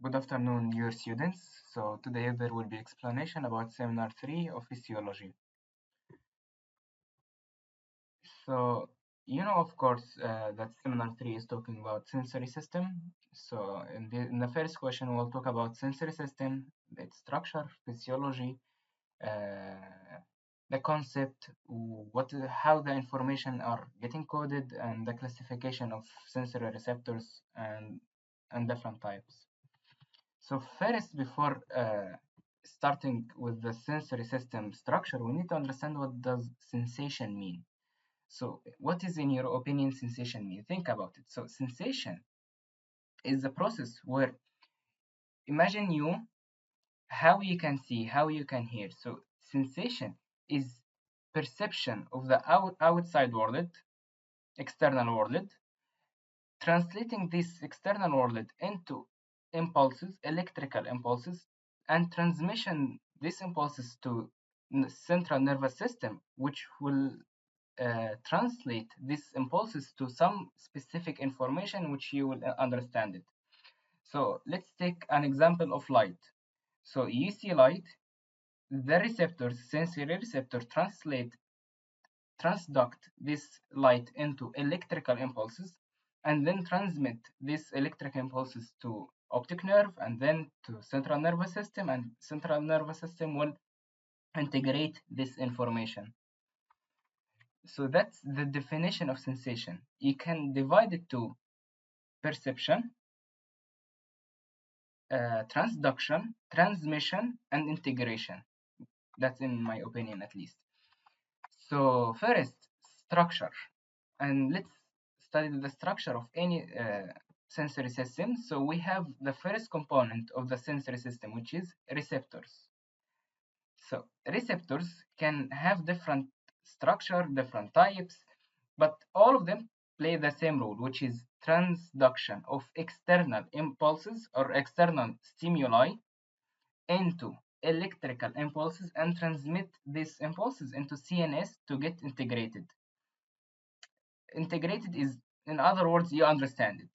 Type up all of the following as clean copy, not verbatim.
Good afternoon, dear students. So today there will be explanation about seminar 3 of physiology. So of course, that seminar 3 is talking about sensory system. So in the first question, we'll talk about sensory system, its structure, physiology, the concept, how the information are getting coded, and the classification of sensory receptors and different types. So first, before starting with the sensory system structure, we need to understand what does sensation mean. So what is, in your opinion, sensation mean? Think about it. So sensation is the process where, imagine you, how you can see, how you can hear. So sensation is perception of the outside world, external world, translating this external world into impulses, electrical impulses, and transmission these impulses to central nervous system, which will translate these impulses to some specific information which you will understand it. So let's take an example of light. So you see light, the receptors, sensory receptor, transduct this light into electrical impulses and then transmit these electric impulses to optic nerve and then to central nervous system, and central nervous system will integrate this information. So that's the definition of sensation. You can divide it to perception, transduction, transmission, and integration. That's in my opinion, at least. So first, structure. And let's study the structure of any sensory system. So we have the first component of the sensory system, which is receptors. So receptors can have different structure, different types, but all of them play the same role, which is transduction of external impulses or external stimuli into electrical impulses and transmit these impulses into CNS to get integrated. Integrated is, in other words, you understand it.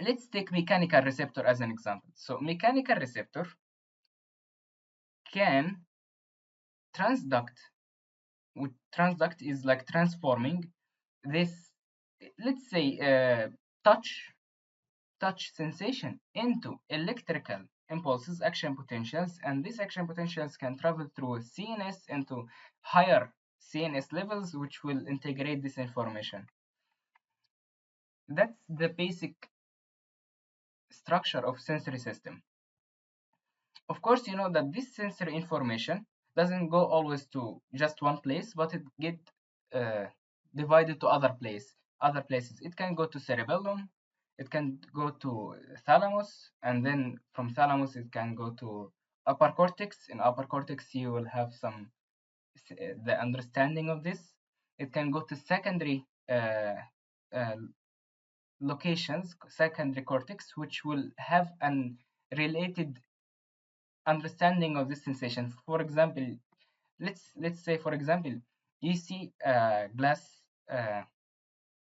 Let's take mechanical receptor as an example. So mechanical receptor can transduct. Transduct is like transforming this, let's say, touch sensation into electrical impulses, action potentials, and these action potentials can travel through CNS into higher CNS levels, which will integrate this information. That's the basic structure of sensory system. Of course, you know that this sensory information doesn't go always to just one place, but it get uh, divided to other places. It can go to cerebellum, it can go to thalamus, and then from thalamus it can go to upper cortex. In upper cortex, you will have some the understanding of this. It can go to secondary uh, locations, secondary cortex, which will have an related understanding of this sensation. For example, let's say, for example, you see a glass,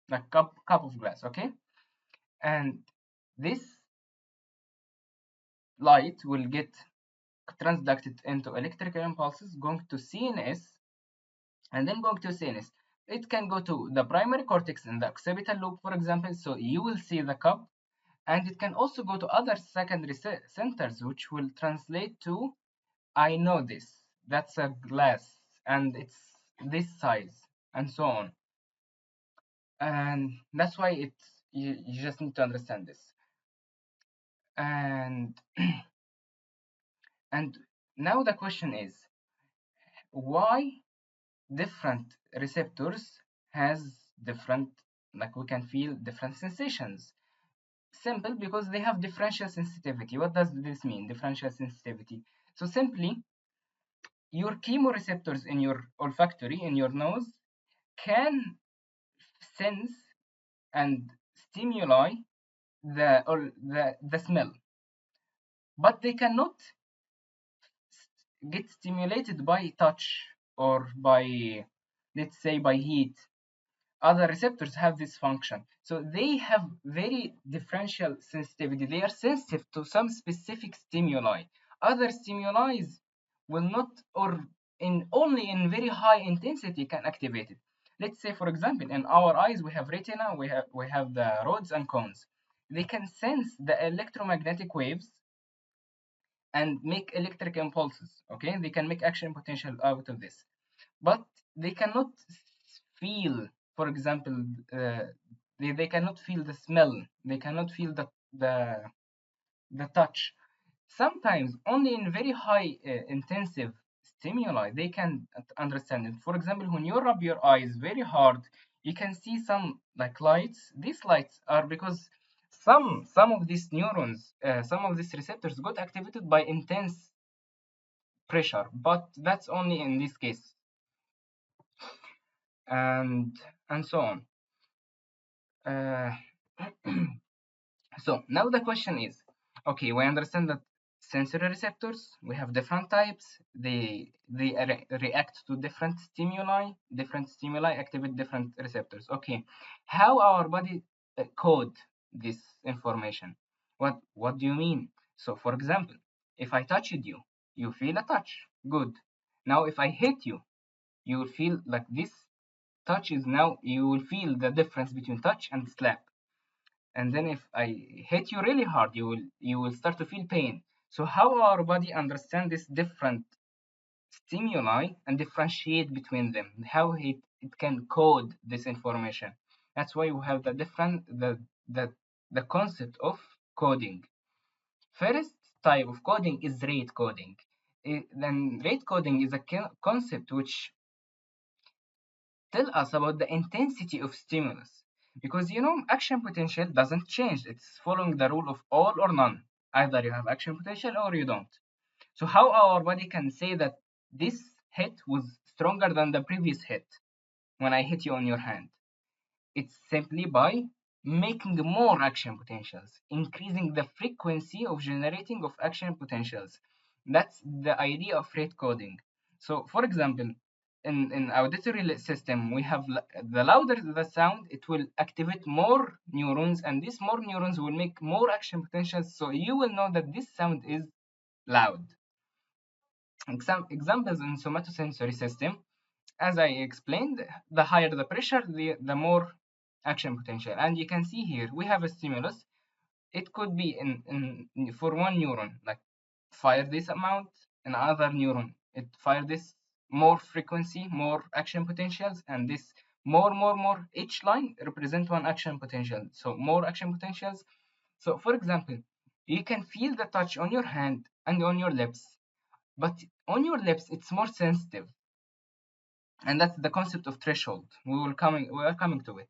like cup of glass, okay, and this light will get transducted into electrical impulses going to CNS, and then going to CNS. It can go to the primary cortex in the occipital lobe, for example, so you will see the cup, and it can also go to other secondary centers, which will translate to, I know this, that's a glass, and it's this size, and so on. And that's why you just need to understand this. And and now the question is, why different receptors has different, like, we can feel different sensations? Simple, because they have differential sensitivity. What does this mean, differential sensitivity? So simply, your chemoreceptors in your olfactory, in your nose, can sense and stimuli the smell, but they cannot get stimulated by touch or by, let's say, by heat. other receptors have this function. So they have very differential sensitivity. They are sensitive to some specific stimuli. Other stimuli will not, or in only in very high intensity can activate it. Let's say, for example, in our eyes we have retina, we have the rods and cones. They can sense the electromagnetic waves and make electric impulses. Okay, they can make action potential out of this, but they cannot feel, for example, uh, they cannot feel the smell, they cannot feel the touch. Sometimes only in very high intensive stimuli they can understand it. For example, when you rub your eyes very hard, you can see some like lights. These lights are because some of these neurons, some of these receptors got activated by intense pressure, but that's only in this case, and so on. Uh, so now the question is, okay, we understand that sensory receptors, we have different types. They react to different stimuli activate different receptors. Okay, how our body code this information? What do you mean? So for example, if I touched you, you feel a touch, good. Now if I hit you, you will feel like this touch is, now you will feel the difference between touch and slap. And then if I hit you really hard, you will start to feel pain. So how our body understand this different stimuli and differentiate between them, how it can code this information. That's why we have the concept of coding. First type of coding is rate coding. Then rate coding is a concept which tell us about the intensity of stimulus, because action potential doesn't change, it's following the rule of all or none. Either you have action potential or you don't. So how our body can say that this hit was stronger than the previous hit when I hit you on your hand? It's simply by making more action potentials, increasing the frequency of generating of action potentials. That's the idea of rate coding. So, for example, in auditory system, we have the louder the sound, it will activate more neurons, and these more neurons will make more action potentials. So you will know that this sound is loud. Examples in somatosensory system, as I explained, the higher the pressure, the more action potential. And you can see here we have a stimulus. It could be in for one neuron, like fire this amount, another neuron, it fire this more frequency, more action potentials, and this more. Each line represent one action potential. So more action potentials. So for example, you can feel the touch on your hand and on your lips, but on your lips it's more sensitive, and that's the concept of threshold. We are coming to it.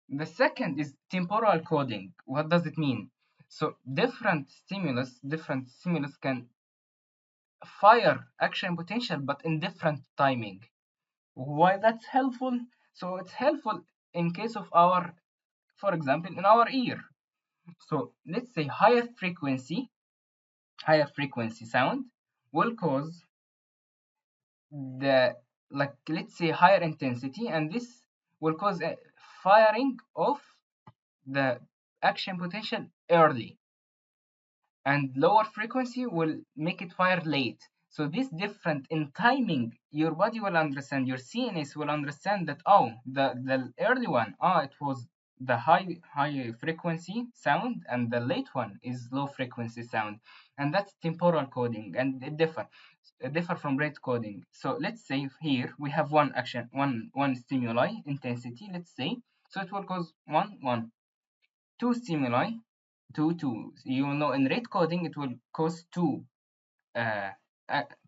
The second is temporal coding. What does it mean? So different stimulus can fire action potential, but in different timing. Why that's helpful? So it's helpful in case of our, for example, in our ear. So let's say higher frequency sound will cause the, like, let's say higher intensity, and this will cause a firing of the action potential early, and lower frequency will make it fire late. So this different in timing, your body will understand, your CNS will understand that, oh, the early one, it was the high frequency sound, and the late one is low frequency sound. And that's temporal coding, and it differ from rate coding. So let's say here we have one stimuli intensity, let's say. So it will cause one, two stimuli, two. You know, in rate coding, it will cause uh,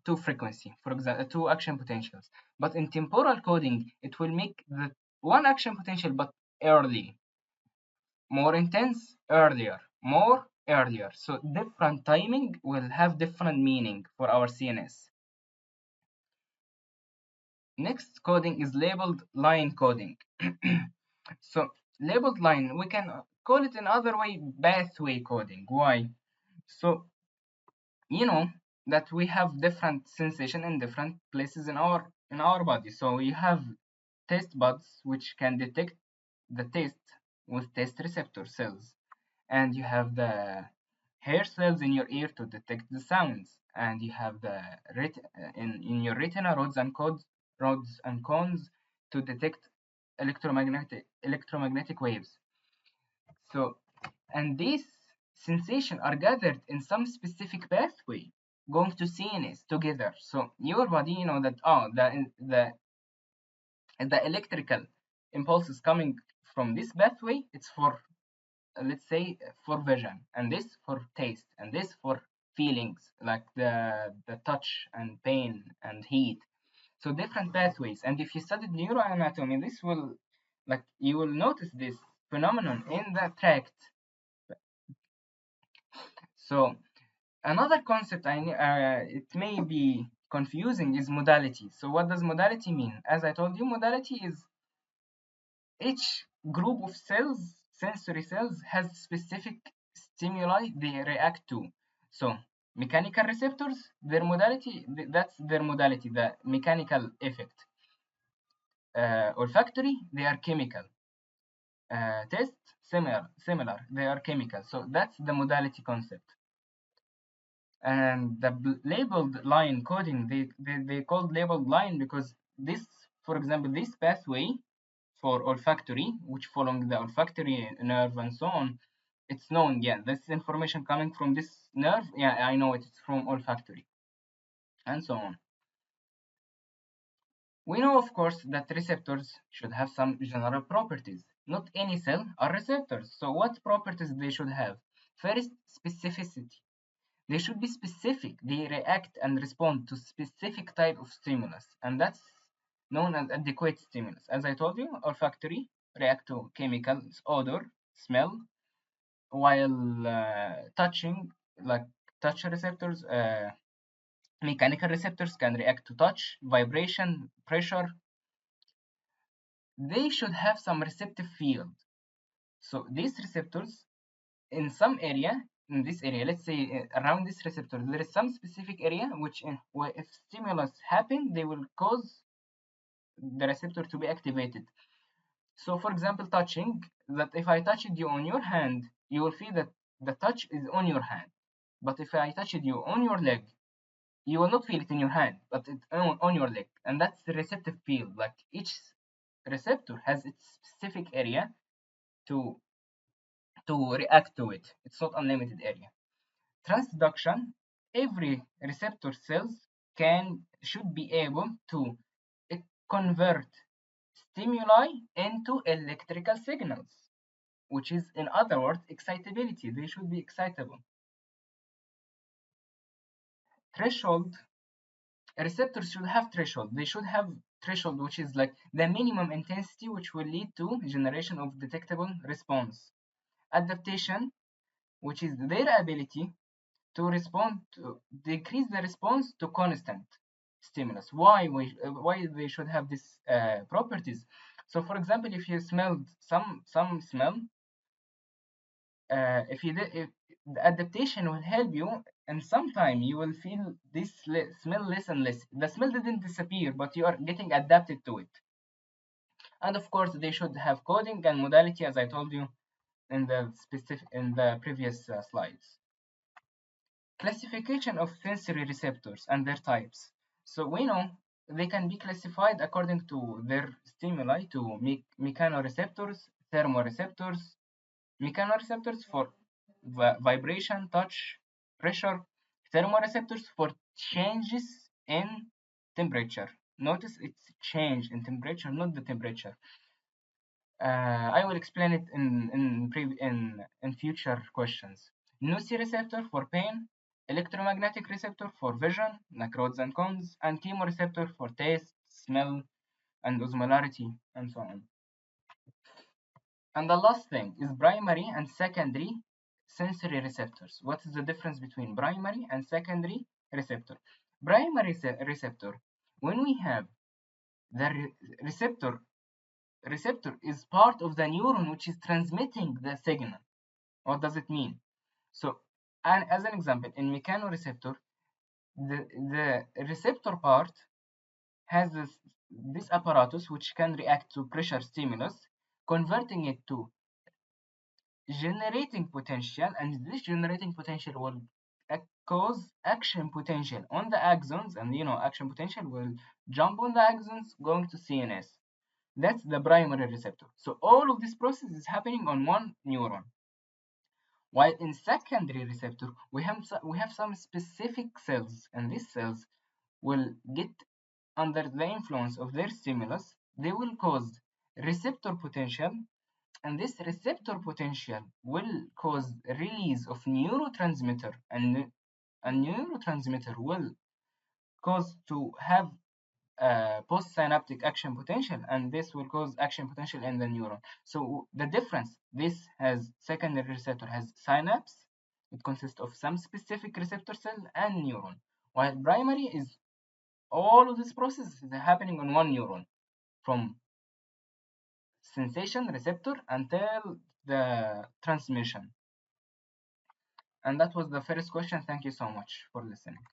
two frequency, for example, two action potentials. But in temporal coding, it will make the one action potential, but early, more intense, earlier, more earlier. So different timing will have different meaning for our CNS. Next coding is labeled line coding. So labeled line, we can call it another way, pathway coding. Why? So you know that we have different sensation in different places in our body. So you have taste buds, which can detect the taste with taste receptor cells, and you have the hair cells in your ear to detect the sounds, and you have the in your retina rods and cones to detect electromagnetic waves. So, and these sensations are gathered in some specific pathway going to CNS together. So your body, you know that, oh, the electrical impulses coming from this pathway, it's for, let's say, for vision, and this for taste, and this for feelings like the touch and pain and heat. So different pathways. And if you studied neuroanatomy, this will, like, you will notice this phenomenon in the tract. So another concept it may be confusing is modality. So what does modality mean? As I told you, modality is each group of cells, sensory cells, has specific stimuli they react to. So mechanical receptors, their modality, that's their modality, the mechanical effect. Olfactory, they are chemical. Taste, similar, they are chemical. So that's the modality concept. And the labeled line coding, they called labeled line because this, for example, this pathway for olfactory, which following the olfactory nerve and so on, it's known, yeah, this information coming from this nerve, yeah, I know it's from olfactory, and so on. We know, of course, that receptors should have some general properties. Not any cell are receptors. So what properties they should have? First, specificity. They should be specific. They react and respond to specific type of stimulus, and that's known as adequate stimulus. As I told you, olfactory react to chemicals, odor, smell, while touching, like touch receptors, mechanical receptors can react to touch, vibration, pressure. They should have some receptive field. So these receptors in some area, in this area, let's say around this receptor, there is some specific area which, where if stimulus happen, they will cause the receptor to be activated. So for example, touching, that if I touched you on your hand, you will feel that the touch is on your hand. But if I touched you on your leg, you will not feel it in your hand, but it's on your leg. And that's the receptive field. Like each receptor has its specific area to react to it. It's not unlimited area. Transduction, every receptor cells should be able to convert stimuli into electrical signals, which is, in other words, excitability. They should be excitable. Threshold, receptors should have threshold. They should have threshold, which is like the minimum intensity, which will lead to generation of detectable response. Adaptation, which is their ability to respond to decrease the response to constant stimulus. Why they should have these properties? So for example, if you smelled some smell, if the adaptation will help you, and sometime you will feel this smell less and less. The smell didn't disappear, but you are getting adapted to it. And of course, they should have coding and modality, as I told you in the previous slides. Classification of sensory receptors and their types. So we know they can be classified according to their stimuli to mechanoreceptors, thermoreceptors. Mechanoreceptors for vibration, touch, pressure. Thermoreceptors for changes in temperature. Notice it's change in temperature, not the temperature. I will explain it in future questions. Nociceptor for pain, electromagnetic receptor for vision, like rods and cones, and chemoreceptor for taste, smell, and osmolarity, and so on. And the last thing is primary and secondary sensory receptors. What is the difference between primary and secondary receptor? Primary receptor, when we have the receptor is part of the neuron which is transmitting the signal. What does it mean? So, and as an example, in mechanoreceptor, the receptor part has this this apparatus which can react to pressure stimulus, converting it to generating potential, and this generating potential will cause action potential on the axons, and action potential will jump on the axons going to CNS. That's the primary receptor. So all of this process is happening on one neuron. While in secondary receptor, we have some specific cells, and these cells will get under the influence of their stimulus. They will cause receptor potential, and this receptor potential will cause release of neurotransmitter, and a neurotransmitter will cause to have postsynaptic action potential, and this will cause action potential in the neuron. So the difference, this has secondary receptor has synapse. It consists of some specific receptor cell and neuron, while primary is all of this process is happening on one neuron from sensation receptor until the transmission. And that was the first question. Thank you so much for listening.